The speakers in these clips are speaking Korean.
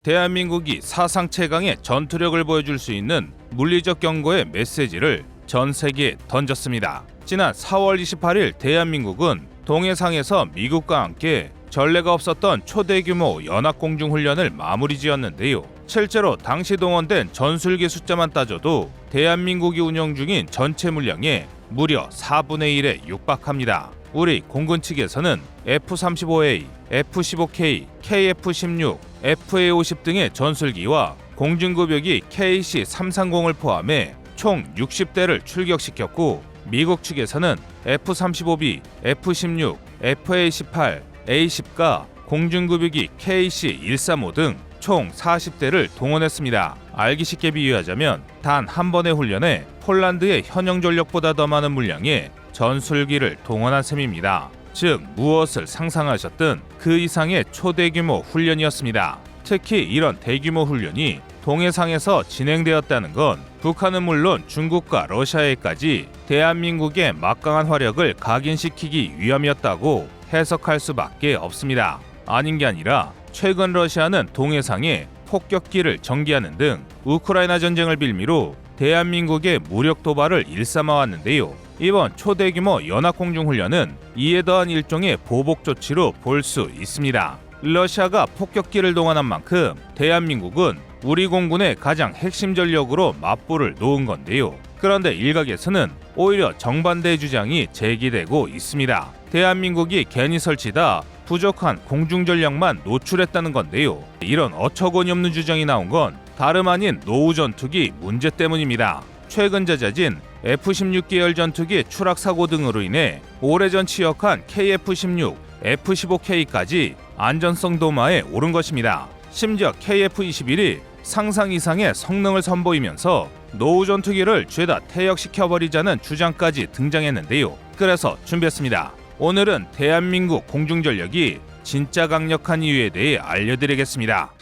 대한민국이 사상 최강의 전투력을 보여줄 수 있는 물리적 경고의 메시지를 전 세계에 던졌습니다. 지난 4월 28일 대한민국은 동해상에서 미국과 함께 전례가 없었던 초대규모 연합공중훈련을 마무리 지었는데요. 실제로 당시 동원된 전술기 숫자만 따져도 대한민국이 운영 중인 전체 물량의 무려 4분의 1에 육박합니다. 우리 공군 측에서는 F-35A, F-15K, KF-16, FA-50 등의 전술기와 공중급여기 KC-330을 포함해 총 60대를 출격시켰고, 미국 측에서는 F-35B, F-16, FA-18, A-10과 공중급유기 KC-135 등 총 40대를 동원했습니다. 알기 쉽게 비유하자면 단 한 번의 훈련에 폴란드의 현역 전력보다 더 많은 물량의 전술기를 동원한 셈입니다. 즉 무엇을 상상하셨든 그 이상의 초대규모 훈련이었습니다. 특히 이런 대규모 훈련이 동해상에서 진행되었다는 건 북한은 물론 중국과 러시아에까지 대한민국의 막강한 화력을 각인시키기 위함이었다고 해석할 수밖에 없습니다. 아닌 게 아니라 최근 러시아는 동해상에 폭격기를 전개하는 등 우크라이나 전쟁을 빌미로 대한민국의 무력 도발을 일삼아왔는데요. 이번 초대규모 연합공중훈련은 이에 더한 일종의 보복 조치로 볼 수 있습니다. 러시아가 폭격기를 동원한 만큼 대한민국은 우리 공군의 가장 핵심 전력으로 맞불을 놓은 건데요. 그런데 일각에서는 오히려 정반대의 주장이 제기되고 있습니다. 대한민국이 괜히 설치다 부족한 공중전력만 노출했다는 건데요. 이런 어처구니 없는 주장이 나온 건 다름 아닌 노후 전투기 문제 때문입니다. 최근 잦아진 F-16 계열 전투기 추락 사고 등으로 인해 오래전 취역한 KF-16, F-15K까지 안전성 도마에 오른 것입니다. 심지어 KF-21이 상상 이상의 성능을 선보이면서 노후 전투기를 죄다 퇴역시켜버리자는 주장까지 등장했는데요. 그래서 준비했습니다. 오늘은 대한민국 공중전력이 진짜 강력한 이유에 대해 알려드리겠습니다.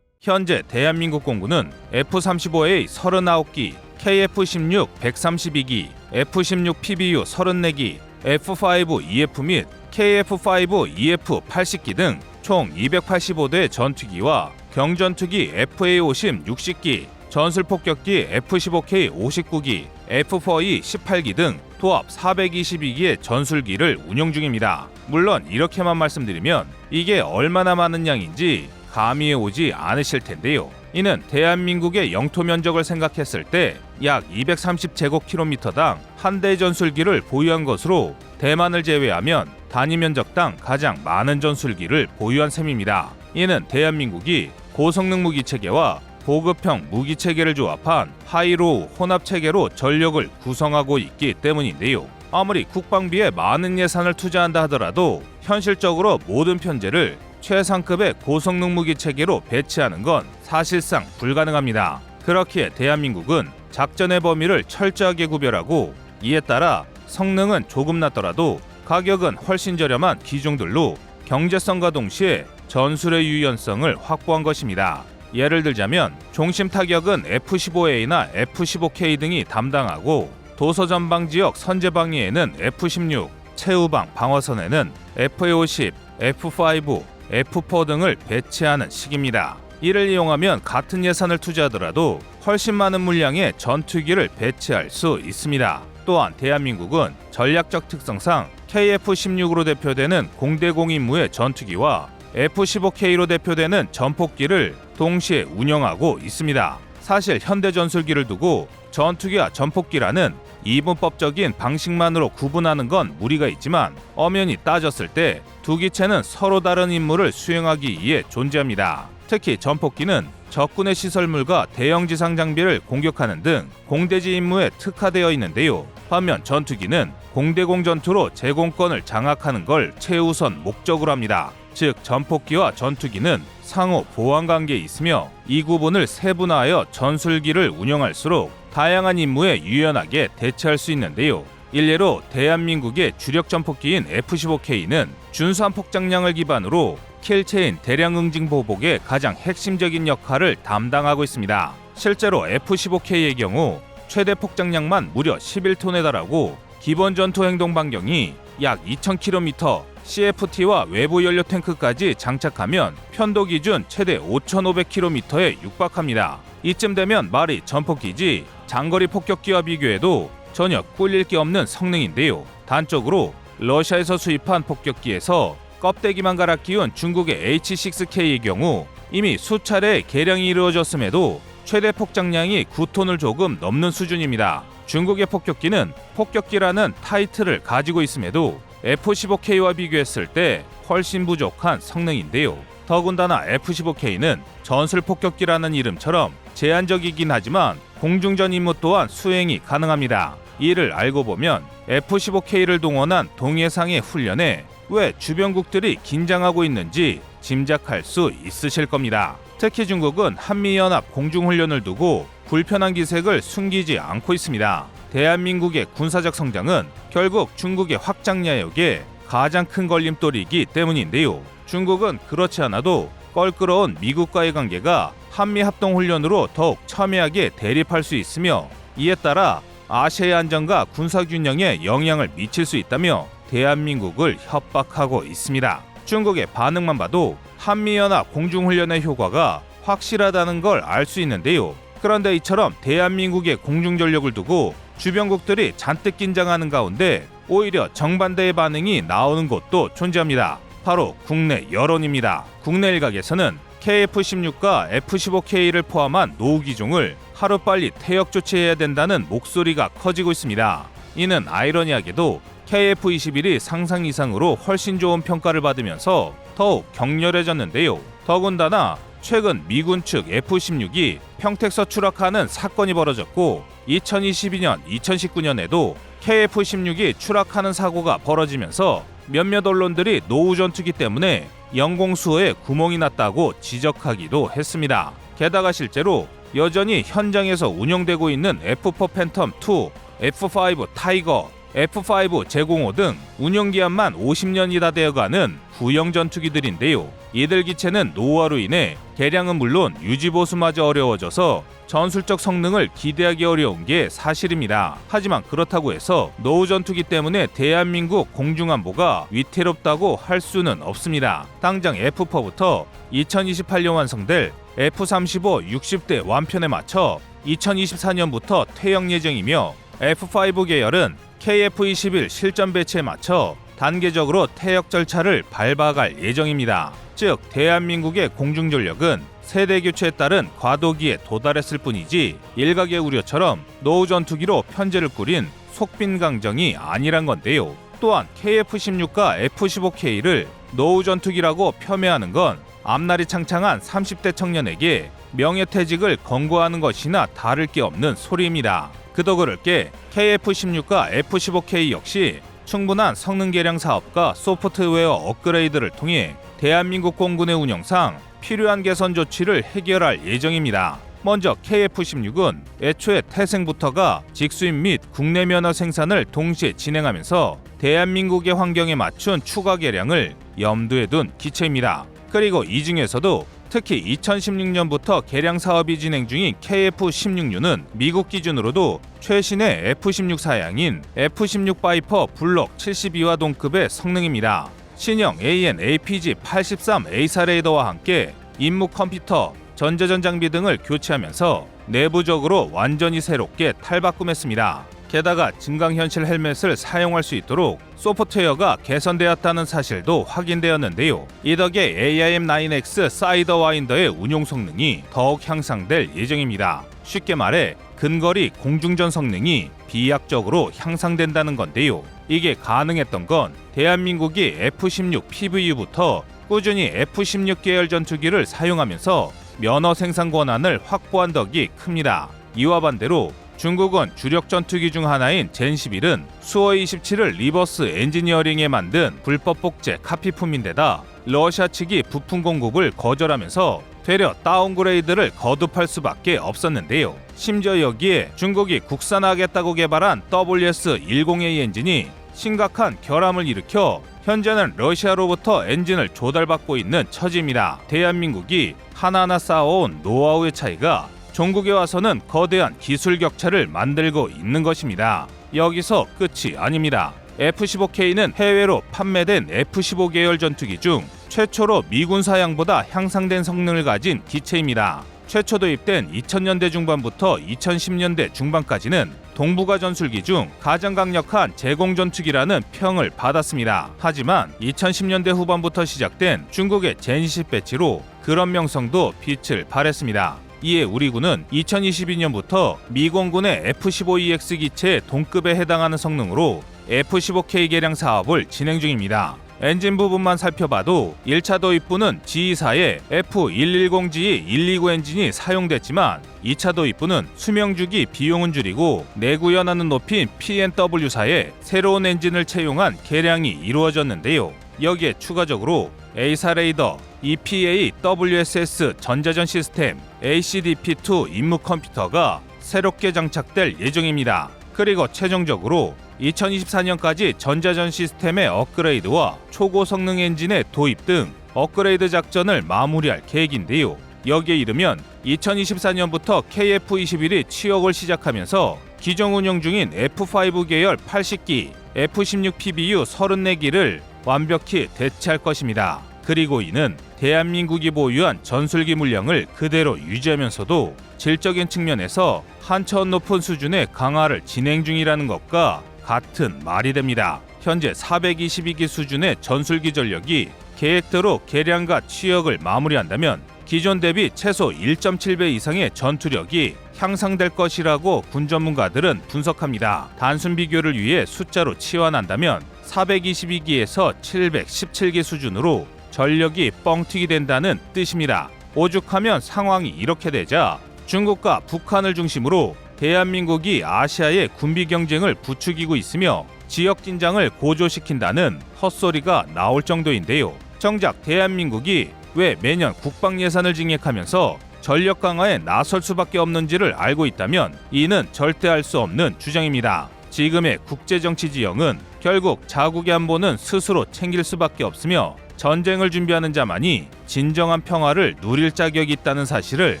현재 대한민국 공군은 F-35A 39기, KF-16 132기, F-16 PBU 34기, F-5 EF 및 KF-5 EF 80기 등 총 285대 전투기와 경전투기 FA-50 60기, 전술폭격기 F-15K 59기, F-4E 18기 등 도합 422기의 전술기를 운영 중입니다. 물론 이렇게만 말씀드리면 이게 얼마나 많은 양인지 감이 오지 않으실 텐데요. 이는 대한민국의 영토 면적을 생각했을 때 약 230제곱킬로미터당 한 대 전술기를 보유한 것으로 대만을 제외하면 단위 면적당 가장 많은 전술기를 보유한 셈입니다. 이는 대한민국이 고성능 무기체계와 보급형 무기체계를 조합한 하이로우 혼합체계로 전력을 구성하고 있기 때문인데요. 아무리 국방비에 많은 예산을 투자한다 하더라도 현실적으로 모든 편제를 최상급의 고성능 무기체계로 배치하는 건 사실상 불가능합니다. 그렇기에 대한민국은 작전의 범위를 철저하게 구별하고 이에 따라 성능은 조금 낮더라도 가격은 훨씬 저렴한 기종들로 경제성과 동시에 전술의 유연성을 확보한 것입니다. 예를 들자면 중심 타격은 F-15A나 F-15K 등이 담당하고 도서전방 지역 선제 방위에는 F-16, 최후방 방어선에는 FA-50, F-5, F-4 등을 배치하는 식입니다. 이를 이용하면 같은 예산을 투자하더라도 훨씬 많은 물량의 전투기를 배치할 수 있습니다. 또한 대한민국은 전략적 특성상 KF-16으로 대표되는 공대공 임무의 전투기와 F-15K로 대표되는 전폭기를 동시에 운영하고 있습니다. 사실 현대 전술기를 두고 전투기와 전폭기라는 이분법적인 방식만으로 구분하는 건 무리가 있지만 엄연히 따졌을 때 두 기체는 서로 다른 임무를 수행하기 위해 존재합니다. 특히 전폭기는 적군의 시설물과 대형 지상 장비를 공격하는 등 공대지 임무에 특화되어 있는데요. 반면 전투기는 공대공 전투로 제공권을 장악하는 걸 최우선 목적으로 합니다. 즉 전폭기와 전투기는 상호 보완 관계에 있으며 이 구분을 세분화하여 전술기를 운영할수록 다양한 임무에 유연하게 대처할 수 있는데요. 일례로 대한민국의 주력 전폭기인 F-15K는 준수한 폭장량을 기반으로 킬체인 대량 응징 보복의 가장 핵심적인 역할을 담당하고 있습니다. 실제로 F-15K의 경우 최대 폭장량만 무려 11톤에 달하고 기본 전투 행동 반경이 약 2,000km, CFT와 외부 연료 탱크까지 장착하면 편도 기준 최대 5,500km에 육박합니다. 이쯤 되면 말이 전폭기지 장거리 폭격기와 비교해도 전혀 꿀릴 게 없는 성능인데요. 단적으로 러시아에서 수입한 폭격기에서 껍데기만 갈아 끼운 중국의 H6K의 경우 이미 수차례 개량이 이루어졌음에도 최대 폭장량이 9톤을 조금 넘는 수준입니다. 중국의 폭격기는 폭격기라는 타이틀을 가지고 있음에도 F-15K와 비교했을 때 훨씬 부족한 성능인데요. 더군다나 F-15K는 전술 폭격기라는 이름처럼 제한적이긴 하지만 공중전 임무 또한 수행이 가능합니다. 이를 알고 보면 F-15K를 동원한 동해상의 훈련에 왜 주변국들이 긴장하고 있는지 짐작할 수 있으실 겁니다. 특히 중국은 한미연합 공중훈련을 두고 불편한 기색을 숨기지 않고 있습니다. 대한민국의 군사적 성장은 결국 중국의 확장야욕에 가장 큰 걸림돌이기 때문인데요. 중국은 그렇지 않아도 껄끄러운 미국과의 관계가 한미합동훈련으로 더욱 첨예하게 대립할 수 있으며 이에 따라 아시아의 안정과 군사균형에 영향을 미칠 수 있다며 대한민국을 협박하고 있습니다. 중국의 반응만 봐도 한미연합 공중훈련의 효과가 확실하다는 걸 알 수 있는데요. 그런데 이처럼 대한민국의 공중전력을 두고 주변국들이 잔뜩 긴장하는 가운데 오히려 정반대의 반응이 나오는 곳도 존재합니다. 바로 국내 여론입니다. 국내 일각에서는 KF-16과 F-15K를 포함한 노후 기종을 하루빨리 퇴역 조치해야 된다는 목소리가 커지고 있습니다. 이는 아이러니하게도 KF-21이 상상 이상으로 훨씬 좋은 평가를 받으면서 더욱 격렬해졌는데요. 더군다나 최근 미군 측 F-16이 평택서 추락하는 사건이 벌어졌고 2022년, 2019년에도 KF-16이 추락하는 사고가 벌어지면서 몇몇 언론들이 노후 전투기 때문에 영공수호에 구멍이 났다고 지적하기도 했습니다. 게다가 실제로 여전히 현장에서 운영되고 있는 F4 팬텀2, F5 타이거, F5 제공호 등 운영기한만 50년이 다 되어가는 구형 전투기들인데요. 이들 기체는 노후화로 인해 개량은 물론 유지보수마저 어려워져서 전술적 성능을 기대하기 어려운 게 사실입니다. 하지만 그렇다고 해서 노후 전투기 때문에 대한민국 공중안보가 위태롭다고 할 수는 없습니다. 당장 F4부터 2028년 완성될 F-35 60대 완편에 맞춰 2024년부터 퇴역 예정이며 F5 계열은 KF-21 실전 배치에 맞춰 단계적으로 퇴역 절차를 밟아갈 예정입니다. 즉 대한민국의 공중전력은 세대 교체에 따른 과도기에 도달했을 뿐이지 일각의 우려처럼 노후 전투기로 편제를 꾸린 속빈강정이 아니란 건데요. 또한 KF-16과 F-15K를 노후 전투기라고 폄훼하는 건 앞날이 창창한 30대 청년에게 명예퇴직을 권고하는 것이나 다를 게 없는 소리입니다. 그도 그럴 게 KF-16과 F-15K 역시 충분한 성능 개량 사업과 소프트웨어 업그레이드를 통해 대한민국 공군의 운영상 필요한 개선 조치를 해결할 예정입니다. 먼저 KF-16은 애초에 태생부터가 직수입 및 국내 면허 생산을 동시에 진행하면서 대한민국의 환경에 맞춘 추가 개량을 염두에 둔 기체입니다. 그리고 이 중에서도 특히 2016년부터 개량 사업이 진행 중인 KF-16U는 미국 기준으로도 최신의 F-16 사양인 F-16 바이퍼 블록 72화 동급의 성능입니다. 신형 AN/APG-83A4 레이더와 함께 임무 컴퓨터, 전자전 장비 등을 교체하면서 내부적으로 완전히 새롭게 탈바꿈했습니다. 게다가 증강현실 헬멧을 사용할 수 있도록 소프트웨어가 개선되었다는 사실도 확인되었는데요. 이 덕에 AIM-9X 사이더 와인더의 운용 성능이 더욱 향상될 예정입니다. 쉽게 말해 근거리 공중전 성능이 비약적으로 향상된다는 건데요. 이게 가능했던 건 대한민국이 F-16 PVU부터 꾸준히 F-16 계열 전투기를 사용하면서 면허 생산 권한을 확보한 덕이 큽니다. 이와 반대로 중국은 주력 전투기 중 하나인 젠11은 수호이 27을 리버스 엔지니어링에 만든 불법 복제 카피품인데다 러시아 측이 부품 공급을 거절하면서 되려 다운그레이드를 거듭할 수밖에 없었는데요. 심지어 여기에 중국이 국산화하겠다고 개발한 WS-10A 엔진이 심각한 결함을 일으켜 현재는 러시아로부터 엔진을 조달받고 있는 처지입니다. 대한민국이 하나하나 쌓아온 노하우의 차이가 종국에 와서는 거대한 기술 격차를 만들고 있는 것입니다. 여기서 끝이 아닙니다. F-15K는 해외로 판매된 F-15 계열 전투기 중 최초로 미군 사양보다 향상된 성능을 가진 기체입니다. 최초 도입된 2000년대 중반부터 2010년대 중반까지는 동북아 전술기 중 가장 강력한 제공 전투기라는 평을 받았습니다. 하지만 2010년대 후반부터 시작된 중국의 제니시 배치로 그런 명성도 빛을 발했습니다. 이에 우리 군은 2022년부터 미공군의 F-15EX 기체의 동급에 해당하는 성능으로 F-15K 개량 사업을 진행 중입니다. 엔진 부분만 살펴봐도 1차 도입부는 G2사의 F110G 129 엔진이 사용됐지만 2차 도입부는 수명주기 비용은 줄이고 내구 연한은 높인 P&W사의 새로운 엔진을 채용한 개량이 이루어졌는데요. 여기에 추가적으로 A사 레이더, EPA-WSS 전자전 시스템, ACDP2 임무 컴퓨터가 새롭게 장착될 예정입니다. 그리고 최종적으로 2024년까지 전자전 시스템의 업그레이드와 초고 성능 엔진의 도입 등 업그레이드 작전을 마무리할 계획인데요. 여기에 이르면 2024년부터 KF-21이 취역을 시작하면서 기존 운영 중인 F5 계열 80기, F-16 PBU 34기를 완벽히 대체할 것입니다. 그리고 이는 대한민국이 보유한 전술기 물량을 그대로 유지하면서도 질적인 측면에서 한 차원 높은 수준의 강화를 진행 중이라는 것과 같은 말이 됩니다. 현재 422기 수준의 전술기 전력이 계획대로 개량과 취역을 마무리한다면 기존 대비 최소 1.7배 이상의 전투력이 향상될 것이라고 군 전문가들은 분석합니다. 단순 비교를 위해 숫자로 치환한다면 422기에서 717기 수준으로 전력이 뻥튀기 된다는 뜻입니다. 오죽하면 상황이 이렇게 되자 중국과 북한을 중심으로 대한민국이 아시아의 군비 경쟁을 부추기고 있으며 지역 긴장을 고조시킨다는 헛소리가 나올 정도인데요. 정작 대한민국이 왜 매년 국방 예산을 증액하면서 전력 강화에 나설 수밖에 없는지를 알고 있다면 이는 절대 할 수 없는 주장입니다. 지금의 국제정치 지형은 결국 자국의 안보는 스스로 챙길 수밖에 없으며 전쟁을 준비하는 자만이 진정한 평화를 누릴 자격이 있다는 사실을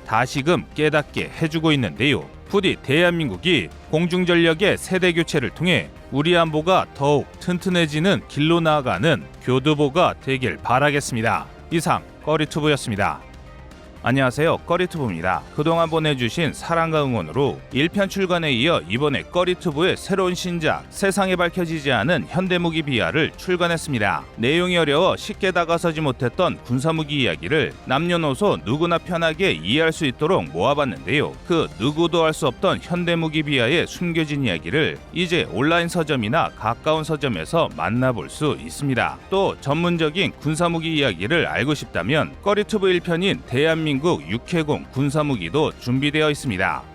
다시금 깨닫게 해주고 있는데요. 부디 대한민국이 공중전력의 세대 교체를 통해 우리 안보가 더욱 튼튼해지는 길로 나아가는 교두보가 되길 바라겠습니다. 이상 꺼리투브였습니다. 안녕하세요, 꺼리투브입니다. 그동안 보내주신 사랑과 응원으로 1편 출간에 이어 이번에 꺼리투브의 새로운 신작 세상에 밝혀지지 않은 현대무기 비하를 출간했습니다. 내용이 어려워 쉽게 다가서지 못했던 군사무기 이야기를 남녀노소 누구나 편하게 이해할 수 있도록 모아봤는데요. 그 누구도 알 수 없던 현대무기 비하의 숨겨진 이야기를 이제 온라인 서점이나 가까운 서점에서 만나볼 수 있습니다. 또 전문적인 군사무기 이야기를 알고 싶다면 꺼리투브 1편인 대한민국 육해공 군사무기도 준비되어 있습니다.